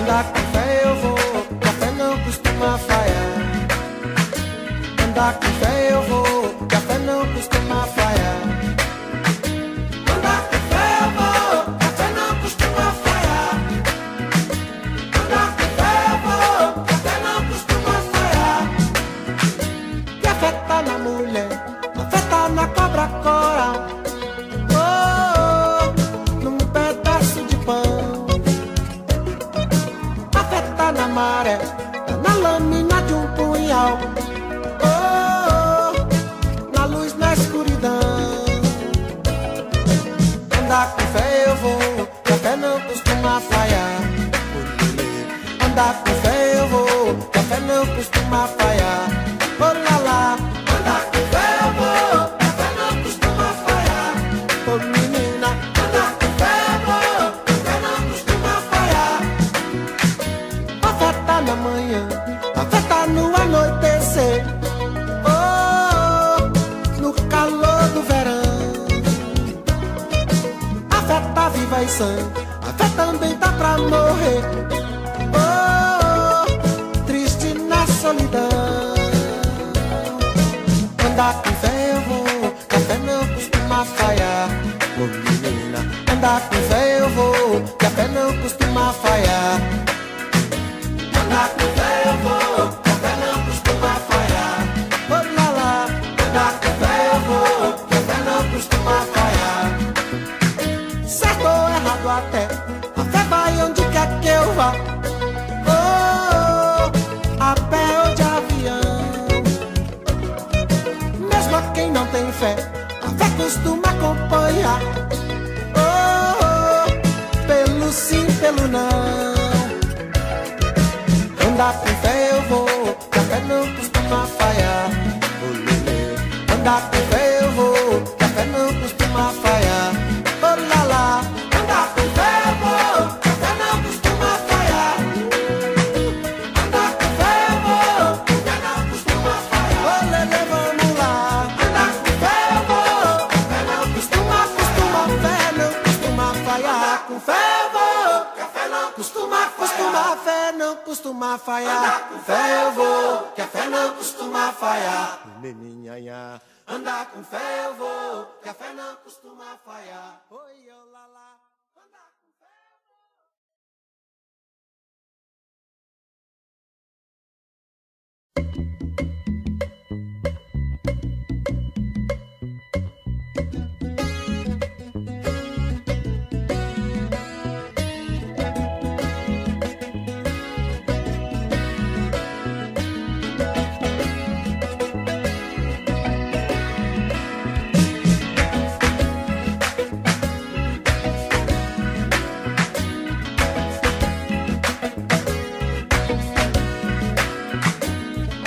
Andar com fé eu vou, café não costuma falhar. Andar com fé eu vou, café não costuma falhar. Andar com fé eu vou, café não costuma falhar. Andar com fé eu vou, café não costuma falhar. Que a fé tá na mulher, a fé tá na cobra coral. Oh, num pedaço de pão. Na maré, na lâmina de um punhal. Oh, oh, na luz, na escuridão. Andar com fé eu vou, café não costuma falhar. Andar com fé eu vou, café não costuma falhar. Oh lá lá. Andar com fé eu vou, café não costuma falhar. Oh menina, andar com fé eu vou, café não costuma falhar. A fé tá na manhã, a fé tá no anoitecer. Oh, oh, no calor do verão. A fé tá viva e sã, a fé também tá pra morrer. Oh, oh, triste na solidão. Andar com fé eu vou, café não costuma falhar. Oh menina, andar com fé eu vou, café não costuma falhar. Andar com fé eu vou, café não costuma falhar. Oh lá lá. Andar com fé eu vou, café não costuma falhar. Certo ou errado até, a fé vai onde quer que eu vá. Oh, oh, a pé ou de avião. Mesmo a quem não tem fé, a fé costuma acompanhar. Oh, oh, pelo sim, pelo não. Andar com fé eu vou, café não costuma falhar. Andar com fé eu vou, café não costuma falhar. Oh lá lá. Andar com fé eu vou, café não costuma falhar. Andar com fé eu vou, café não costuma falhar. Oh lelê, vamos lá. Andar com fé eu vou, café não costuma falhar. Com fé eu vou, café não costuma fé não costuma falhar. Andar com fé eu vou, que a fé não costuma falhar. Meninha, andar com fé eu vou, que a fé não costuma falhar. Oi, olá lá. Andar com fé eu vou.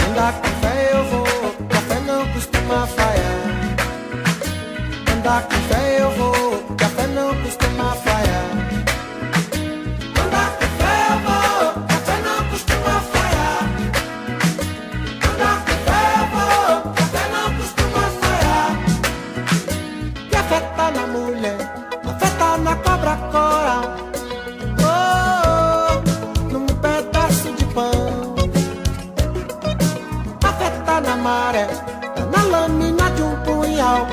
Andar com fé eu vou, café não costuma falhar. Andar com fé eu vou, café não costuma falhar. Andar com fé eu vou, café não costuma falhar. Andar com fé eu vou, café não costuma falhar. Que a fé tá na mulher, a fé tá na cobra coral. Oh, oh, num pedaço de pão. Na maré, na lâmina de um punhal.